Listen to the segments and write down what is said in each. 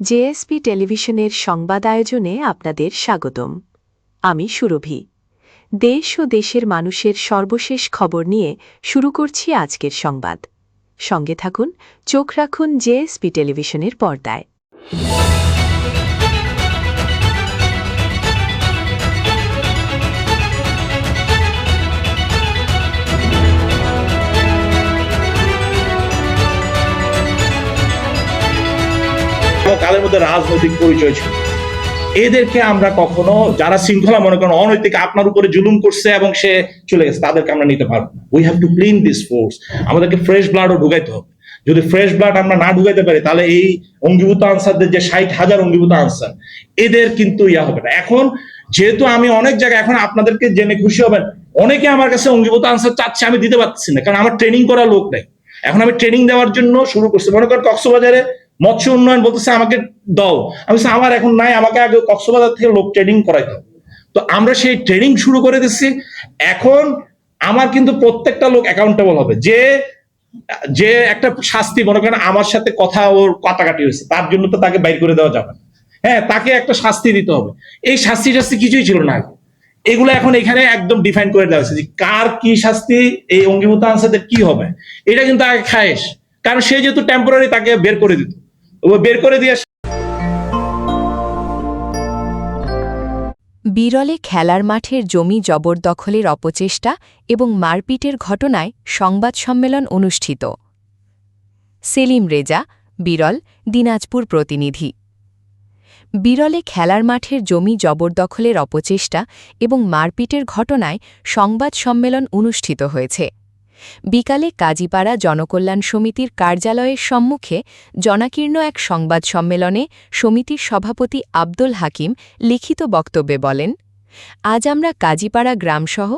JSP টেলিভিশনের সংবাদ আয়োজনে আপনাদের স্বাগতম। আমি সুরভি। দেশ ও দেশের মানুষের সর্বশেষ খবর নিয়ে শুরু করছি আজকের সংবাদ। সঙ্গে থাকুন, চোখ রাখুন জেএসপি টেলিভিশনের পর্দায়। কালের মধ্যে রাজনৈতিক পরিচয় ছিল। এদেরকে আমরা কখনো, যারা শৃঙ্খলা মনে করেন অনৈতিক আপনার উপরে জুলুম করছে এবং সে চলে গেছে, তাদেরকে আমরা নিতে পারবো না। We have to clean this force. আমাদেরকে ফ্রেশ ব্লাডও ঢুকাইতে হবে। যদি ফ্রেশ ব্লাড আমরা না ঢুকাইতে পারি, তাহলে এই অঙ্গীভূত আনসারদের যে 60,000 অঙ্গীভূত আনসার, এদের কিন্তু হবে না। এখন যেহেতু আমি অনেক জায়গায়, এখন আপনাদেরকে জেনে খুশি হবেন, অনেকে আমার কাছে অঙ্গীভূত আনসার চাচ্ছে, আমি দিতে পারছি না, কারণ আমার ট্রেনিং করা লোক নেই। এখন আমি ট্রেনিং দেওয়ার জন্য শুরু করছি। মনে করেন কক্সবাজারে মৎস্য উন্নয়ন বলতেছে আমাকে দাও, আমি আমার এখন নাই, আমাকে আগে কক্সবাজার থেকে লোক ট্রেনিং করাই দাও। তো আমরা সেই ট্রেনিং শুরু করে দিচ্ছি। এখন আমার কিন্তু প্রত্যেকটা লোক অ্যাকাউন্টেবল হবে। যে একটা শাস্তি, মনে করেন আমার সাথে কথা ওর কাটাকাটি হয়েছে, তার জন্য তো তাকে বাইর করে দেওয়া যাবে না। হ্যাঁ, তাকে একটা শাস্তি দিতে হবে। এই শাস্তি কিছুই ছিল না। এগুলো এখন এখানে একদম ডিফাইন করে দেওয়া হয়েছে যে কার কি শাস্তি, এই অঙ্গীভূত আনসারদের কি হবে। এটা কিন্তু আগে খায়েশ, কারণ সে যেহেতু টেম্পোরারি, তাকে বের করে দিত। বের করে দিয়ে বিরলে খেলার মাঠের জমি জবরদখলের অপচেষ্টা এবং মারপিটের ঘটনায় সংবাদ সম্মেলন অনুষ্ঠিত। সেলিম রেজা, বিরল, দিনাজপুর প্রতিনিধি। বিরলে খেলার মাঠের জমি জবরদখলের অপচেষ্টা এবং মারপিটের ঘটনায় সংবাদ সম্মেলন অনুষ্ঠিত হয়েছে। বিকালে কাজীপাড়া জনকল্যাণ সমিতির কার্যালয়ের সম্মুখে জনাকীর্ণ এক সংবাদ সম্মেলনে সমিতির সভাপতি আব্দুল হাকিম লিখিত বক্তব্যে বলেন, আজ আমরা কাজীপাড়া গ্রামসহ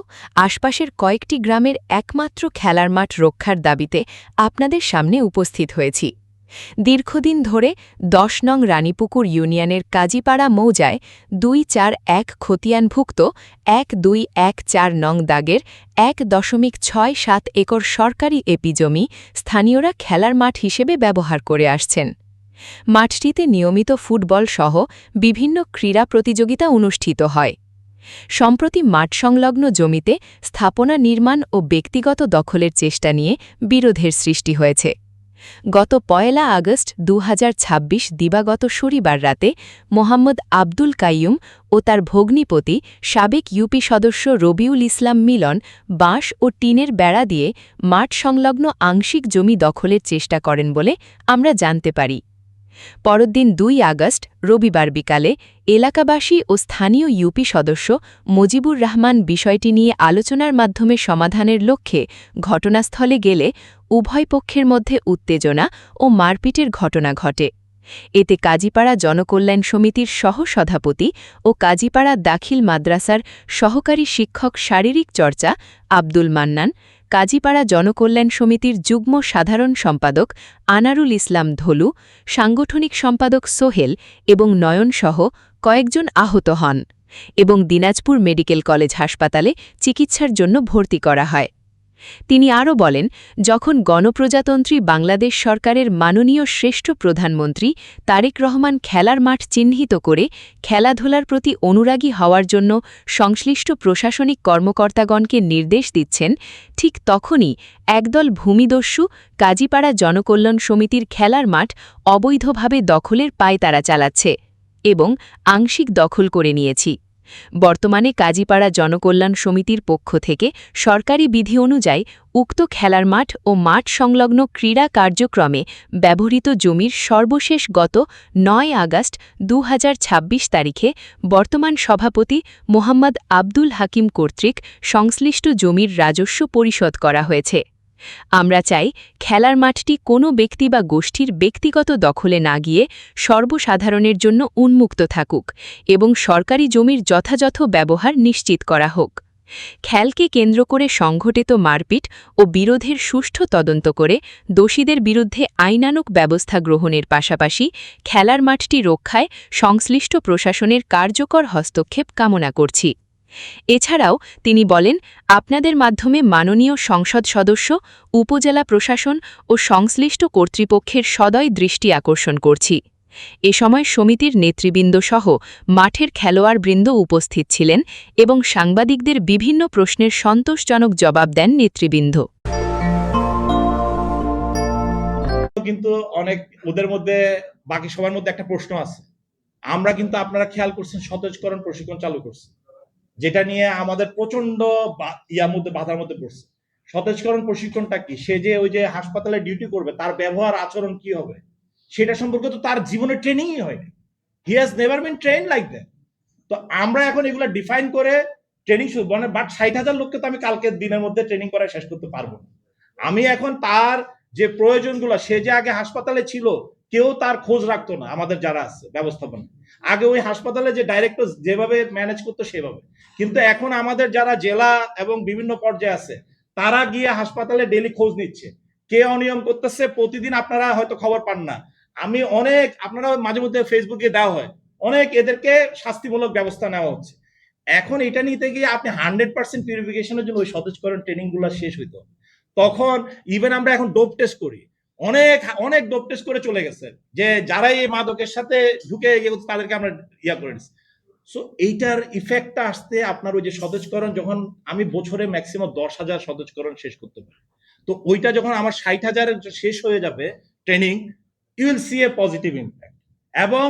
আশপাশের কয়েকটি গ্রামের একমাত্র খেলার মাঠ রক্ষার দাবিতে আপনাদের সামনে উপস্থিত হয়েছি। দীর্ঘদিন ধরে 10 নং রানীপুকুর ইউনিয়নের কাজীপাড়া মৌজায় 241 খতিয়ানভুক্ত 1214 নং দাগের 1.67 একর সরকারি এপি জমি স্থানীয়রা খেলার মাঠ হিসেবে ব্যবহার করে আসছেন। মাঠটিতে নিয়মিত ফুটবল সহ বিভিন্ন ক্রীড়া প্রতিযোগিতা অনুষ্ঠিত হয়। সম্প্রতি মাঠ সংলগ্ন জমিতে স্থাপনা নির্মাণ ও ব্যক্তিগত দখলের চেষ্টা নিয়ে বিরোধের সৃষ্টি হয়েছে। গত 1 আগস্ট 2026 দিবাগত শনিবার রাতে মোহাম্মদ আব্দুল কাইয়ুম ও তার ভগ্নিপতি সাবেক ইউপি সদস্য রবিউল ইসলাম মিলন বাঁশ ও টিনের বেড়া দিয়ে মাঠ সংলগ্ন আংশিক জমি দখলের চেষ্টা করেন বলে আমরা জানতে পারি। পরদিন 2 আগস্ট রবিবার বিকালে এলাকাবাসী ও স্থানীয় ইউপি সদস্য মুজিবুর রহমান বিষয়টি নিয়ে আলোচনার মাধ্যমে সমাধানের লক্ষ্যে ঘটনাস্থলে গেলে উভয় পক্ষের মধ্যে উত্তেজনা ও মারপিটের ঘটনা ঘটে। এতে কাজীপাড়া জনকল্যাণ সমিতির সহ-সভাপতি ও কাজীপাড়া দাখিল মাদ্রাসার সহকারী শিক্ষক শারীরিক চর্চা আব্দুল মান্নান, কাজীপাড়া জনকল্যাণ সমিতির যুগ্ম সাধারণ সম্পাদক আনারুল ইসলাম ধলু, সাংগঠনিক সম্পাদক সোহেল এবং নয়নসহ কয়েকজন আহত হন এবং দিনাজপুর মেডিকেল কলেজ হাসপাতালে চিকিৎসার জন্য ভর্তি করা হয়। তিনি আরও বলেন, যখন গণপ্রজাতন্ত্রী বাংলাদেশ সরকারের মাননীয় শ্রেষ্ঠ প্রধানমন্ত্রী তারেক রহমান খেলার মাঠ চিহ্নিত করে খেলাধুলার প্রতি অনুরাগী হওয়ার জন্য সংশ্লিষ্ট প্রশাসনিক কর্মকর্তাগণকে নির্দেশ দিচ্ছেন, ঠিক তখনই একদল ভূমিদস্যু কাজীপাড়া জনকল্যাণ সমিতির খেলার মাঠ অবৈধভাবে দখলের পায়তারা চালাচ্ছে এবং আংশিক দখল করে নিয়েছি। বর্তমানে কাজীপাড়া জনকল্যাণ সমিতির পক্ষ থেকে সরকারি বিধি অনুযায়ী উক্ত খেলার মাঠ ও মাঠ সংলগ্ন ক্রীড়া কার্যক্রমে ব্যবহৃত জমির সর্বশেষ গত 9 আগস্ট 2026 তারিখে বর্তমান সভাপতি মোহাম্মদ আব্দুল হাকিম কর্তৃক সংশ্লিষ্ট জমির রাজস্ব পরিশোধ করা হয়েছে। আমরা চাই খেলার মাঠটি কোনো ব্যক্তি বা গোষ্ঠীর ব্যক্তিগত দখলে না গিয়ে সর্বসাধারণের জন্য উন্মুক্ত থাকুক এবং সরকারি জমির যথাযথ ব্যবহার নিশ্চিত করা হোক। খেলকে কেন্দ্র করে সংঘটিত মারপিট ও বিরোধের সুষ্ঠু তদন্ত করে দোষীদের বিরুদ্ধে আইনানুগ ব্যবস্থা গ্রহণের পাশাপাশি খেলার মাঠটি রক্ষায় সংশ্লিষ্ট প্রশাসনের কার্যকর হস্তক্ষেপ কামনা করছি। এছাড়াও তিনি বলেন, আপনাদের মাধ্যমে মাননীয় সংসদ সদস্য, উপজেলা প্রশাসন ও সংশ্লিষ্ট কর্তৃপক্ষের সদয় দৃষ্টি আকর্ষণ করছি। এ সময় সমিতির নেতৃবৃন্দ সহ মাঠের খেলোয়াড়বৃন্দ উপস্থিত ছিলেন এবং সাংবাদিকদের বিভিন্ন প্রশ্নের সন্তোষজনক জবাব দেন নেতৃবৃন্দ। কিন্তু অনেক ওদের মধ্যে বাকি সবার মধ্যে একটা প্রশ্ন আছে। আমরা কিন্তু আপনারা খেয়াল করছেন সতেজকরণ প্রশিক্ষণ চালু করছি, যেটা নিয়ে আমাদের প্রচন্ড মধ্যে বাধার মধ্যে পড়ছে। সতেজকরণ প্রশিক্ষণটা কি? সে যে ওই যে হাসপাতালে ডিউটি করবে তার ব্যবহার আচরণ কি হবে সেটা সম্পর্কে তো তার জীবনে ট্রেনিংই হয়নি। He has never been train like that. তো আমরা এখন এগুলো ডিফাইন করে ট্রেনিং শুরু মানে বাট 60,000 লোককে তো আমি কালকের দিনের মধ্যে ট্রেনিং করা শেষ করতে পারবো না। আমি এখন তার যে প্রয়োজনগুলো, সে যে আগে হাসপাতালে ছিল কেউ তার খোঁজ রাখতো না, আমাদের যারা আছে ব্যবস্থাপনা আগে ওই হাসপাতালে যে ডাইরেক্টর যেভাবে ম্যানেজ করতো সেভাবে, কিন্তু এখন আমাদের যারা জেলা এবং বিভিন্ন পর্যায়ে আছে তারা গিয়ে হাসপাতালে ডেলি খোঁজ নিচ্ছে কে অনিয়ম করতেছে। প্রতিদিন আপনারা হয়তো খবর পান না, আমি অনেক আপনারা মাঝে মধ্যে ফেসবুকে দেওয়া হয়, অনেক এদেরকে শাস্তিমূলক ব্যবস্থা নেওয়া হচ্ছে। এখন এটা নিতে গিয়ে আপনি 100% পিউরিফিকেশনের জন্য ওই সতেজকরণ ট্রেনিং গুলো শেষ হইতো। তখন ইভেন আমরা এখন ডোপ টেস্ট করি, অনেক অনেক ডোপ টেস্ট করে চলে গেছে যে যারাই এই মাদকের সাথে ঢুকে তাদেরকে আমরা করে নিচ্ছি। সো এইটার ইফেক্টটা আসতে আপনার ওই যে সতেজকরণ, যখন আমি বছরে ম্যাক্সিমাম 10,000 সতেজকরণ শেষ করতে পারি, তো ওইটা যখন আমার 60,000 শেষ হয়ে যাবে training, you will see a positive impact. এবং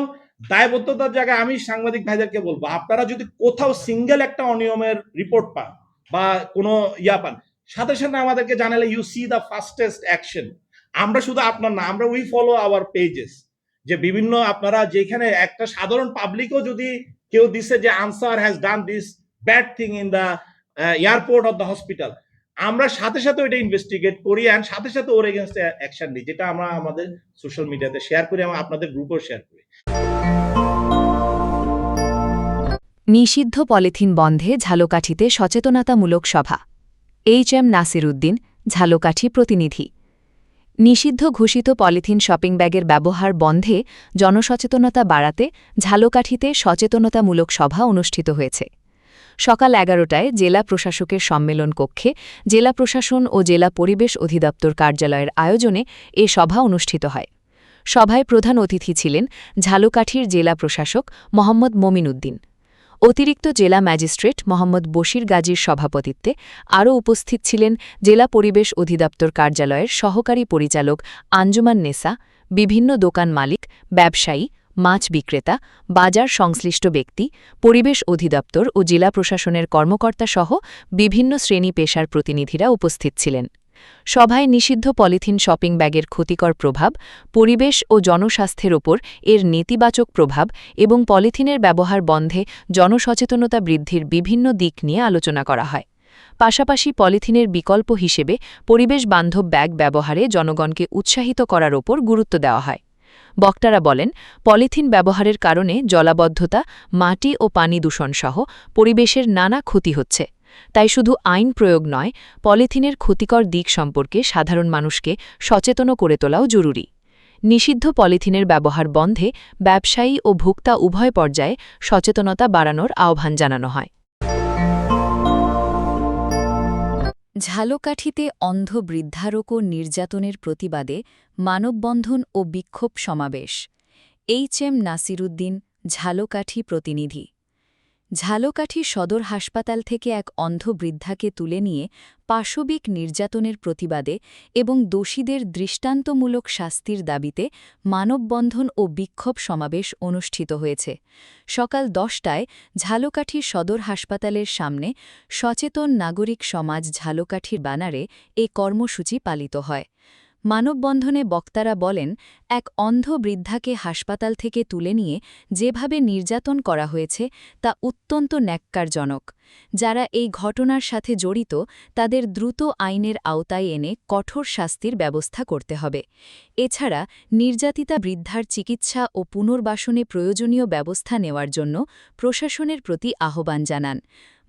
দায়বদ্ধতার জায়গায় আমি সাংবাদিক ভাইদেরকে বলবো, আপনারা যদি কোথাও সিঙ্গেল একটা অনিয়মের রিপোর্ট পান বা কোনো পান, সাথে সাথে আমাদেরকে জানালে you see the fastest action. আমরা শুধু আপনার না, আমরা উই ফলো আওয়ার পেজেস, যে বিভিন্ন আপনারা যেখানে একটা সাধারণ পাবলিকও যদি কেউ দিছে যে answer has done this bad thing in the airport of the hospital, আমরা সাথে সাথে ওইটা ইনভেস্টিগেট করি অ্যান্ড সাথে সাথে ওর এগেনস্টে অ্যাকশন নিই, যেটা আমরা আমাদের সোশ্যাল মিডিয়াতে শেয়ার করি, আমরা আপনাদের গ্রুপেও শেয়ার করি। নিষিদ্ধ পলিথিন বন্ধে ঝালকাঠিতে সচেতনতামূলক সভা। এইচ.এম. নাসির উদ্দিন, ঝালকাঠি প্রতিনিধি। নিষিদ্ধ ঘোষিত পলিথিন শপিং ব্যাগের ব্যবহার বন্ধে জনসচেতনতা বাড়াতে ঝালকাঠিতে সচেতনতামূলক সভা অনুষ্ঠিত হয়েছে। সকাল 11টায় জেলা প্রশাসকের সম্মেলন কক্ষে জেলা প্রশাসন ও জেলা পরিবেশ অধিদপ্তর কার্যালয়ের আয়োজনে এ সভা অনুষ্ঠিত হয়। সভায় প্রধান অতিথি ছিলেন ঝালকাঠির জেলা প্রশাসক মোহাম্মদ মমিন উদ্দিন। অতিরিক্ত জেলা ম্যাজিস্ট্রেট মোহাম্মদ বশির গাজীর সভাপতিত্বে আরও উপস্থিত ছিলেন জেলা পরিবেশ অধিদপ্তর কার্যালয়ের সহকারী পরিচালক আঞ্জুমান নেসা, বিভিন্ন দোকান মালিক, ব্যবসায়ী, মাছ বিক্রেতা, বাজার সংশ্লিষ্ট ব্যক্তি, পরিবেশ অধিদপ্তর ও জেলা প্রশাসনের কর্মকর্তাসহ বিভিন্ন শ্রেণী পেশার প্রতিনিধিরা উপস্থিত ছিলেন। সভায় নিষিদ্ধ পলিথিন শপিং ব্যাগের ক্ষতিকর প্রভাব, পরিবেশ ও জনস্বাস্থ্যের ওপর এর নেতিবাচক প্রভাব এবং পলিথিনের ব্যবহার বন্ধে জনসচেতনতা বৃদ্ধির বিভিন্ন দিক নিয়ে আলোচনা করা হয়। পাশাপাশি পলিথিনের বিকল্প হিসেবে পরিবেশ বান্ধব ব্যাগ ব্যবহারে জনগণকে উৎসাহিত করার ওপর গুরুত্ব দেওয়া হয়। বক্তারা বলেন, পলিথিন ব্যবহারের কারণে জলাবদ্ধতা, মাটি ও পানি দূষণসহ পরিবেশের নানা ক্ষতি হচ্ছে। তাই শুধু আইন প্রয়োগ নয়, পলিথিনের ক্ষতিকর দিক সম্পর্কে সাধারণ মানুষকে সচেতন করে তোলাও জরুরি। নিষিদ্ধ পলিথিনের ব্যবহার বন্ধে ব্যবসায়ী ও ভোক্তা উভয় পর্যায়ে সচেতনতা বাড়ানোর আহ্বান জানানো হয়। ঝালকাঠিতে অন্ধ বৃদ্ধারোগ ও নির্যাতনের প্রতিবাদে মানববন্ধন ও বিক্ষোভ সমাবেশ। এইচ.এম. নাসির উদ্দিন, ঝালকাঠি প্রতিনিধি। ঝালকাঠি সদর হাসপাতাল থেকে এক অন্ধ বৃদ্ধাকে তুলে নিয়ে পাশবিক নির্যাতনের প্রতিবাদে এবং দোষীদের দৃষ্টান্তমূলক শাস্তির দাবিতে মানববন্ধন ও বিক্ষোভ সমাবেশ অনুষ্ঠিত হয়েছে। সকাল 10টায় ঝালকাঠি সদর হাসপাতালের সামনে সচেতন নাগরিক সমাজ ঝালকাঠির ব্যানারে এ কর্মসূচি পালিত হয়। মানববন্ধনে বক্তারা বলেন, এক অন্ধ বৃদ্ধাকে হাসপাতাল থেকে তুলে নিয়ে যেভাবে নির্যাতন করা হয়েছে তা অত্যন্ত ন্যাক্কারজনক। যারা এই ঘটনার সাথে জড়িত তাদের দ্রুত আইনের আওতায় এনে কঠোর শাস্তির ব্যবস্থা করতে হবে। এছাড়া নির্যাতিতা বৃদ্ধার চিকিৎসা ও পুনর্বাসনে প্রয়োজনীয় ব্যবস্থা নেওয়ার জন্য প্রশাসনের প্রতি আহ্বান জানান।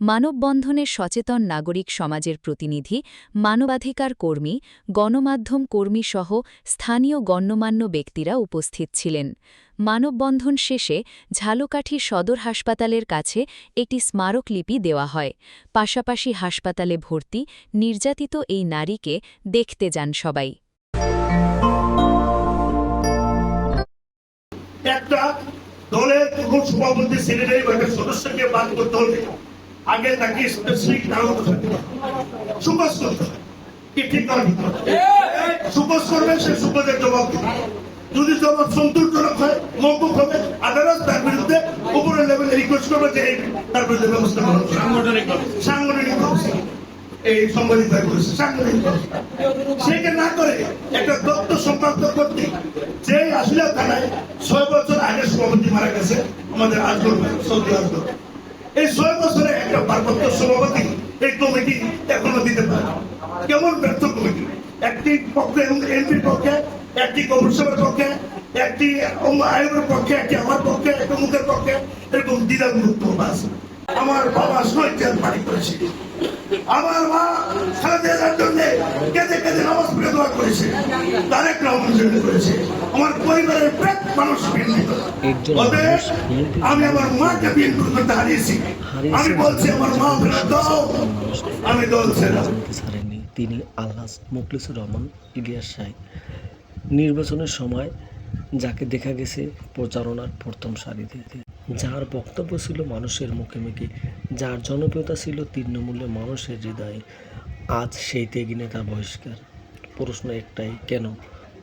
মানববন্ধনে সচেতন নাগরিক সমাজের প্রতিনিধি, মানবাধিকার কর্মী, গণমাধ্যম কর্মী সহ স্থানীয় গণ্যমান্য ব্যক্তিরা উপস্থিত ছিলেন। মানববন্ধন শেষে ঝালকাঠি সদর হাসপাতালের কাছে একটি স্মারকলিপি দেওয়া হয়। পাশাপাশি হাসপাতালে ভর্তি নির্যাতিত এই নারীকে দেখতে যান সবাই। একটা দলের কোন সভাপতি সেক্রেটারি বা একটা সদস্যকে বাদ করতে হলে আগে তাকে স্পেসিফিক কারণ সুপাস করতে হবে। কি ঠিক না? সুপাস করবে, সে সুপাসের জবাব দেবে। যদি জবাব সন্তোষজনক হয়, মৌকুফ হবে, আদালত তার বিরুদ্ধে উপরের লেভেলে রিকোয়েস্ট করবে যে তার বিরুদ্ধে ব্যবস্থা করা হবে। সাংগঠনিক ব্যবস্থা এই সম্পাদিত করেছে, সাংগঠনিক ব্যবস্থা। সেটা না করে একটা তথ্য সম্পর্ক করতে যে আসলে থানায় 6 বছর আগে সভাপতি মারা গেছে আমাদের আজগর সৌদি আজগর, এই 6 বছরে একটা ভারপ্রাপ্ত সভাপতি এই কমিটি এখনো দিতে পারে। কেমন ব্যর্থ কমিটি! একটি পক্ষে এমপির পক্ষে, একটি কমিশনের পক্ষে, একটি আয়োগের পক্ষে, একটি আমার পক্ষে, একটা মুখের পক্ষে, এরকম দ্বিধাবিভক্ত আছে। আমার বাবা শহীদ জেল পানি করেছে, আমার মা খালেদার জন্য কেঁদে কেঁদে নামাজ পড়ে দোয়া করেছে, তারেক রহমান জন্য করেছে, আমার পরিবারের প্রত্যেক মানুষ বিএনপি। অতএব আমি আমার মাকে বিএনপি করতে হারিয়েছি। আমি বলছি আমার মা ফেরত দাও, আমি দল ছেড়ে ছাড়েননি তিনি আলহাজ মুখলিসুর রহমান ইলিয়াস সাহেব। নির্বাচনের সময় যাকে দেখা গেছে প্রচারণার প্রথম সারিতে, যার বক্তব্য ছিল মানুষের মুখে মুখে, যার জনপ্রিয়তা ছিল তৃণমূলের মানুষের হৃদয়ে, আজ সেই ত্যাগী নেতার বহিষ্কার। প্রশ্ন একটাই, কেন?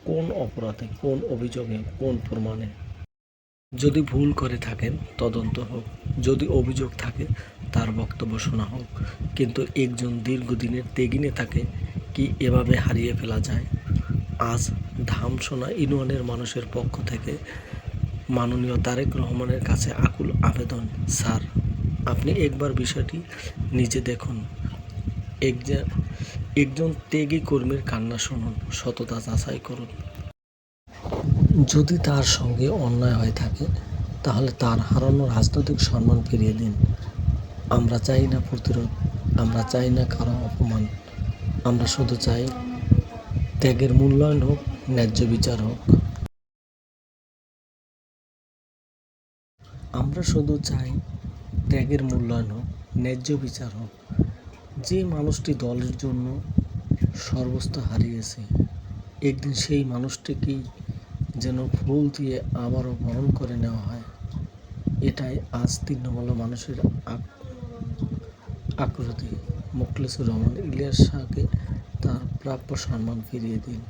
কোন অপরাধে, কোন অভিযোগে, কোন প্রমাণে? যদি ভুল করে থাকেন তদন্ত হোক, যদি অভিযোগ থাকে তার বক্তব্য শোনা হোক। কিন্তু একজন দীর্ঘদিনের ত্যাগী নেতাকে কি এভাবে হারিয়ে ফেলা যায়? আজ ধামসোনা ইউনিয়নের মানুষের পক্ষ থেকে মাননীয় তারেক রহমানের কাছে আকুল আবেদন, স্যার আপনি একবার বিষয়টি নিজে দেখুন, একজন ত্যাগী কর্মীর কান্না শুনুন, সততা যাচাই করুন। যদি তার সঙ্গে অন্যায় হয়ে থাকে তাহলে তার হারানো রাজনৈতিক সম্মান ফিরিয়ে দিন। আমরা চাই না প্রতিরোধ, আমরা চাই না কারো অপমান, আমরা শুধু চাই ত্যাগের মূল্যায়ন হোক, ন্যায্য বিচার হোক। আমরা শুধু চাই ত্যাগের মূল্যায়ন হোক, ন্যায্য বিচার হোক। যে মানুষটি দলের জন্য সর্বস্ব হারিয়েছে, একদিন সেই মানুষটিকেই যেন ফুল দিয়ে আবারও বরণ করে নেওয়া হয়। এটাই আজ তৃণমূল মানুষের আকুতি। মুখলিসুর রহমান ইলিয়াস শাহকে তার প্রাপ্য সম্মান ফিরিয়ে দিন।